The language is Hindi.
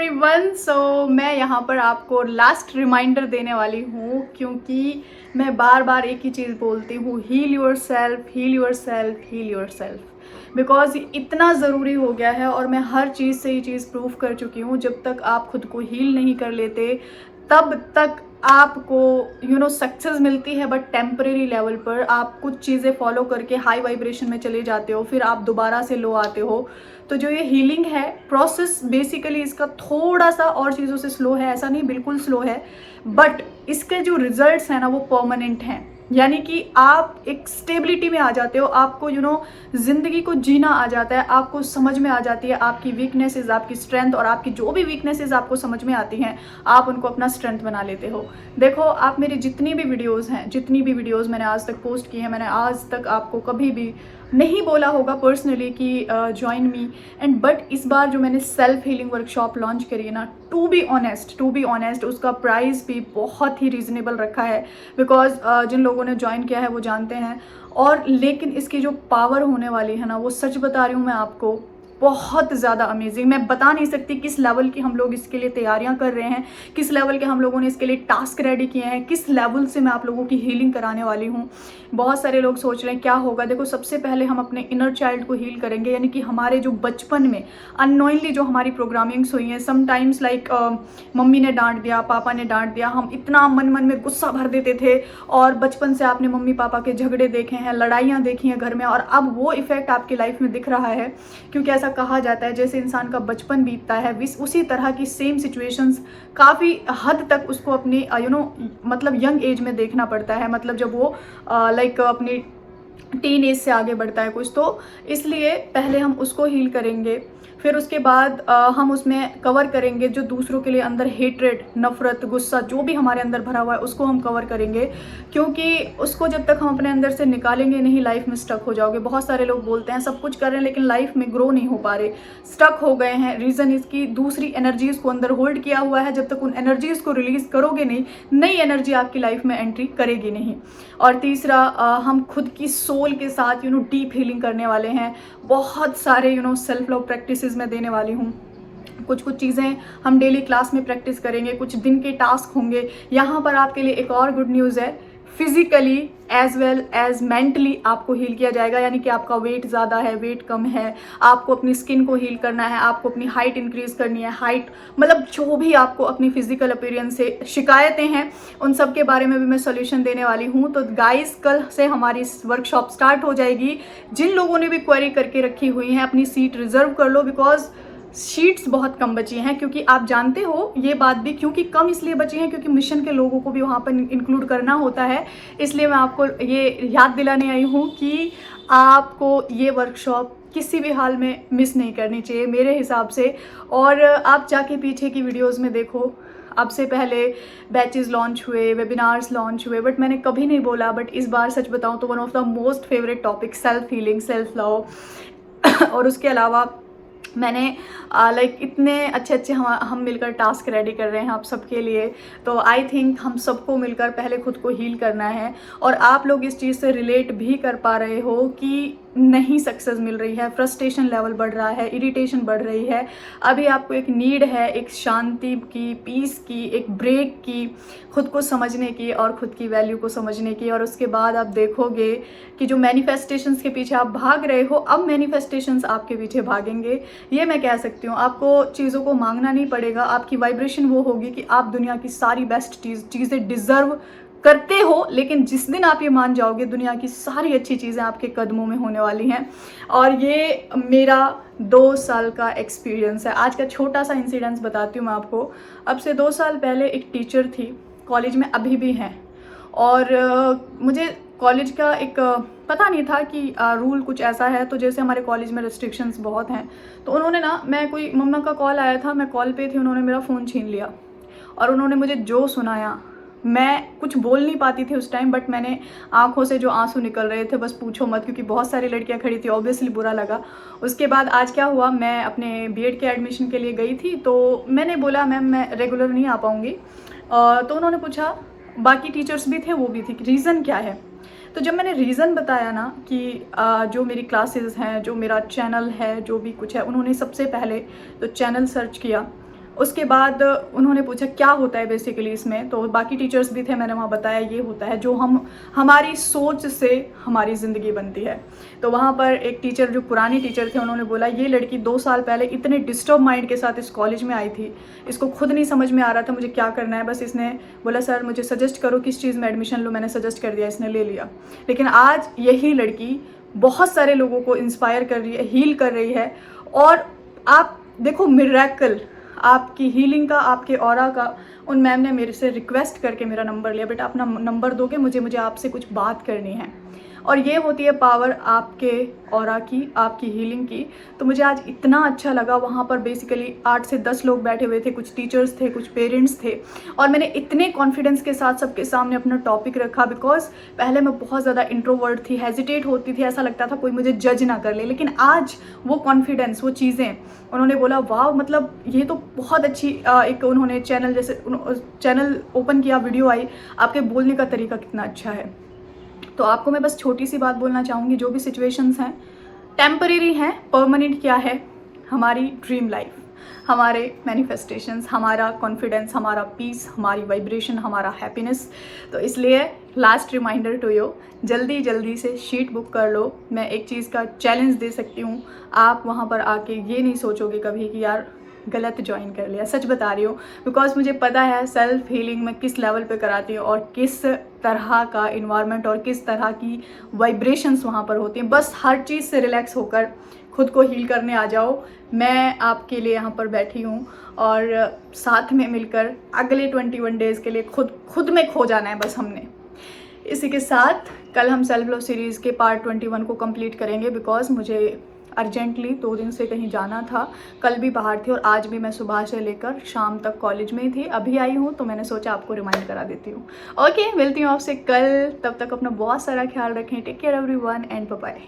एवरीवन। मैं यहाँ पर आपको लास्ट रिमाइंडर देने वाली हूँ, क्योंकि मैं बार बार एक ही चीज़ बोलती हूँ, heal yourself, heal yourself, heal yourself. Because इतना ज़रूरी हो गया है और मैं हर चीज़ से ये चीज़ प्रूव कर चुकी हूँ। जब तक आप खुद को हील नहीं कर लेते तब तक आपको सक्सेस मिलती है, बट टेम्परेरी लेवल पर आप कुछ चीज़ें फॉलो करके हाई वाइब्रेशन में चले जाते हो, फिर आप दोबारा से लो आते हो। तो जो ये हीलिंग है प्रोसेस, बेसिकली इसका थोड़ा सा और चीज़ों से स्लो है, ऐसा नहीं बिल्कुल स्लो है, बट इसके जो रिजल्ट्स हैं ना वो परमानेंट हैं। यानी कि आप एक स्टेबिलिटी में आ जाते हो, आपको ज़िंदगी को जीना आ जाता है, आपको समझ में आ जाती है आपकी वीकनेसेस, आपकी स्ट्रेंथ, और आपकी जो भी वीकनेसेस आपको समझ में आती हैं आप उनको अपना स्ट्रेंथ बना लेते हो। देखो, आप मेरी जितनी भी वीडियोज़ मैंने आज तक पोस्ट की हैं, मैंने आज तक आपको कभी भी नहीं बोला होगा पर्सनली कि ज्वाइन मी एंड, बट इस बार जो मैंने सेल्फ हीलिंग वर्कशॉप लॉन्च करी है ना, टू बी ऑनेस्ट उसका प्राइस भी बहुत ही रीज़नेबल रखा है। बिकॉज जिन लोगों ने ज्वाइन किया है वो जानते हैं। और लेकिन इसकी जो पावर होने वाली है ना, वो सच बता रही हूँ मैं आपको, बहुत ज़्यादा अमेजिंग। मैं बता नहीं सकती किस लेवल की हम लोग इसके लिए तैयारियां कर रहे हैं, किस लेवल के हम लोगों ने इसके लिए टास्क रेडी किए हैं, किस लेवल से मैं आप लोगों की हीलिंग कराने वाली हूँ। बहुत सारे लोग सोच रहे हैं क्या होगा। देखो, सबसे पहले हम अपने इनर चाइल्ड को हील करेंगे, यानी कि हमारे जो बचपन में अननोइंगली जो हमारी प्रोग्रामिंग्स हुई हैं, समटाइम्स लाइक मम्मी ने डांट दिया, पापा ने डांट दिया, हम इतना मन में गुस्सा भर देते थे, और बचपन से आपने मम्मी पापा के झगड़े देखे हैं, लड़ाइयाँ देखी हैं घर में, और अब वो इफेक्ट आपकी लाइफ में दिख रहा है। क्योंकि ऐसा कहा जाता है जैसे इंसान का बचपन बीतता है, उसी तरह की सेम सिचुएशंस काफ़ी हद तक उसको अपनी मतलब यंग एज में देखना पड़ता है, मतलब जब वो लाइक अपनी टीन एज से आगे बढ़ता है कुछ। तो इसलिए पहले हम उसको हील करेंगे, फिर उसके बाद हम उसमें कवर करेंगे जो दूसरों के लिए अंदर हेट्रेड, नफरत, गुस्सा जो भी हमारे अंदर भरा हुआ है उसको हम कवर करेंगे। क्योंकि उसको जब तक हम अपने अंदर से निकालेंगे नहीं, लाइफ में स्टक हो जाओगे। बहुत सारे लोग बोलते हैं सब कुछ कर रहे हैं लेकिन लाइफ में ग्रो नहीं हो पा रहे, स्टक हो गए हैं। रीज़न इसकी दूसरी एनर्जीज़ को अंदर होल्ड किया हुआ है। जब तक उन एनर्जीज़ को रिलीज़ करोगे नहीं, नई एनर्जी आपकी लाइफ में एंट्री करेगी नहीं। और तीसरा, हम खुद की सोल के साथ डीप हीलिंग करने वाले हैं। बहुत सारे सेल्फ लव प्रैक्टिसेस मैं देने वाली हूँ। कुछ चीज़ें हम डेली क्लास में प्रैक्टिस करेंगे, कुछ दिन के टास्क होंगे। यहाँ पर आपके लिए एक और गुड न्यूज़ है, physically as well as mentally आपको हील किया जाएगा। यानी कि आपका वेट ज़्यादा है, वेट कम है, आपको अपनी स्किन को हील करना है, आपको अपनी हाइट इंक्रीज़ करनी है, हाइट मतलब जो भी आपको अपनी फिजिकल अपीयरेंस से शिकायतें हैं उन सब के बारे में भी मैं सोल्यूशन देने वाली हूँ। तो गाइस, कल से हमारी वर्कशॉप स्टार्ट हो जाएगी। जिन लोगों ने भी क्वेरी करके रखी हुई हैं अपनी सीट रिजर्व कर लो, बिकॉज शीट्स बहुत कम बची हैं। क्योंकि आप जानते हो ये बात भी, क्योंकि कम इसलिए बची हैं क्योंकि मिशन के लोगों को भी वहाँ पर इंक्लूड करना होता है। इसलिए मैं आपको ये याद दिलाने आई हूँ कि आपको ये वर्कशॉप किसी भी हाल में मिस नहीं करनी चाहिए मेरे हिसाब से। और आप जाके पीछे की वीडियोज़ में देखो, अब से पहले बैचेस लॉन्च हुए, वेबिनार्स लॉन्च हुए, बट मैंने कभी नहीं बोला, बट इस बार सच बताऊँ तो one of the most favourite topic self healing, self love. और उसके अलावा मैंने लाइक इतने अच्छे हम मिलकर टास्क रेडी कर रहे हैं आप सबके लिए। तो आई थिंक हम सबको मिलकर पहले खुद को हील करना है। और आप लोग इस चीज़ से रिलेट भी कर पा रहे हो कि नहीं सक्सेस मिल रही है, फ्रस्ट्रेशन लेवल बढ़ रहा है, इरिटेशन बढ़ रही है। अभी आपको एक नीड है, एक शांति की, पीस की, एक ब्रेक की, खुद को समझने की और खुद की वैल्यू को समझने की। और उसके बाद आप देखोगे कि जो मैनिफेस्टेशंस के पीछे आप भाग रहे हो, अब मैनिफेस्टेशंस आपके पीछे भागेंगे। ये मैं कह सकती हूँ। आपको चीज़ों को मांगना नहीं पड़ेगा, आपकी वाइब्रेशन वो होगी कि आप दुनिया की सारी बेस्ट चीज़ें डिज़र्व करते हो। लेकिन जिस दिन आप ये मान जाओगे, दुनिया की सारी अच्छी चीज़ें आपके कदमों में होने वाली हैं। और ये मेरा 2 साल का एक्सपीरियंस है। आज का छोटा सा इंसिडेंस बताती हूँ मैं आपको। अब से 2 साल पहले एक टीचर थी, कॉलेज में अभी भी हैं, और मुझे कॉलेज का एक पता नहीं था कि रूल कुछ ऐसा है। तो जैसे हमारे कॉलेज में रिस्ट्रिक्शंस बहुत हैं, तो उन्होंने ना, मैं कोई मम्मा का कॉल आया था, मैं कॉल पे थी, उन्होंने मेरा फ़ोन छीन लिया और उन्होंने मुझे जो सुनाया, मैं कुछ बोल नहीं पाती थी उस टाइम, बट मैंने आंखों से जो आंसू निकल रहे थे बस पूछो मत, क्योंकि बहुत सारी लड़कियां खड़ी थी, ऑब्वियसली बुरा लगा। उसके बाद आज क्या हुआ, मैं अपने बीएड के एडमिशन के लिए गई थी, तो मैंने बोला मैम मैं रेगुलर नहीं आ पाऊँगी। तो उन्होंने पूछा, बाकी टीचर्स भी थे, वो भी थी, रीज़न क्या है। तो जब मैंने रीज़न बताया ना कि जो मेरी क्लासेस हैं, जो मेरा चैनल है, जो भी कुछ है, उन्होंने सबसे पहले तो चैनल सर्च किया, उसके बाद उन्होंने पूछा क्या होता है बेसिकली इसमें, तो बाकी टीचर्स भी थे, मैंने वहाँ बताया ये होता है जो हमारी सोच से हमारी ज़िंदगी बनती है। तो वहाँ पर एक टीचर जो पुरानी टीचर थे उन्होंने बोला ये लड़की 2 साल पहले इतने डिस्टर्ब माइंड के साथ इस कॉलेज में आई थी, इसको खुद नहीं समझ में आ रहा था मुझे क्या करना है, बस इसने बोला सर मुझे सजेस्ट करो किस चीज़ में एडमिशन लो, मैंने सजेस्ट कर दिया, इसने ले लिया। लेकिन आज यही लड़की बहुत सारे लोगों को इंस्पायर कर रही है, हील कर रही है। और आप देखो मिरेकल, आपकी हीलिंग का, आपके ऑरा का। उन मैम ने मेरे से रिक्वेस्ट करके मेरा नंबर लिया, बेटा अपना नंबर दोगे, मुझे आपसे कुछ बात करनी है। और ये होती है पावर आपके ऑरा की, आपकी हीलिंग की। तो मुझे आज इतना अच्छा लगा। वहाँ पर बेसिकली 8 से 10 लोग बैठे हुए थे, कुछ टीचर्स थे, कुछ पेरेंट्स थे, और मैंने इतने कॉन्फिडेंस के साथ सबके सामने अपना टॉपिक रखा। बिकॉज पहले मैं बहुत ज़्यादा इंट्रोवर्ट थी, हेजिटेट होती थी, ऐसा लगता था कोई मुझे जज ना कर ले। लेकिन आज वो कॉन्फिडेंस, वो चीज़ें, उन्होंने बोला वाह, मतलब ये तो बहुत अच्छी एक उन्होंने चैनल जैसे चैनल ओपन किया, वीडियो आई, आपके बोलने का तरीका कितना अच्छा है। तो आपको मैं बस छोटी सी बात बोलना चाहूँगी, जो भी सिचुएशंस हैं टेम्परेरी हैं, परमानेंट क्या है, हमारी ड्रीम लाइफ, हमारे मैनिफेस्टेशंस, हमारा कॉन्फिडेंस, हमारा पीस, हमारी वाइब्रेशन, हमारा हैप्पीनेस। तो इसलिए लास्ट रिमाइंडर टू यू, जल्दी जल्दी से शीट बुक कर लो। मैं एक चीज़ का चैलेंज दे सकती हूँ, आप वहाँ पर आके ये नहीं सोचोगे कभी कि यार गलत ज्वाइन कर लिया। सच बता रही हूँ, बिकॉज मुझे पता है सेल्फ हीलिंग मैं किस लेवल पे कराती हूँ और किस तरह का इन्वायरमेंट और किस तरह की वाइब्रेशंस वहाँ पर होती हैं। बस हर चीज़ से रिलैक्स होकर खुद को हील करने आ जाओ। मैं आपके लिए यहाँ पर बैठी हूँ और साथ में मिलकर अगले 21 डेज़ के लिए खुद में खो जाना है बस हमने। इसी के साथ कल हम सेल्फ लव सीरीज़ के पार्ट 21 को कंप्लीट करेंगे। बिकॉज मुझे अर्जेंटली 2 दिन से कहीं जाना था, कल भी बाहर थी और आज भी मैं सुबह से लेकर शाम तक कॉलेज में ही थी। अभी आई हूँ तो मैंने सोचा आपको रिमाइंड करा देती हूँ। ओके, मिलती हूँ आपसे कल, तब तक अपना बहुत सारा ख्याल रखें। Take care everyone and bye bye.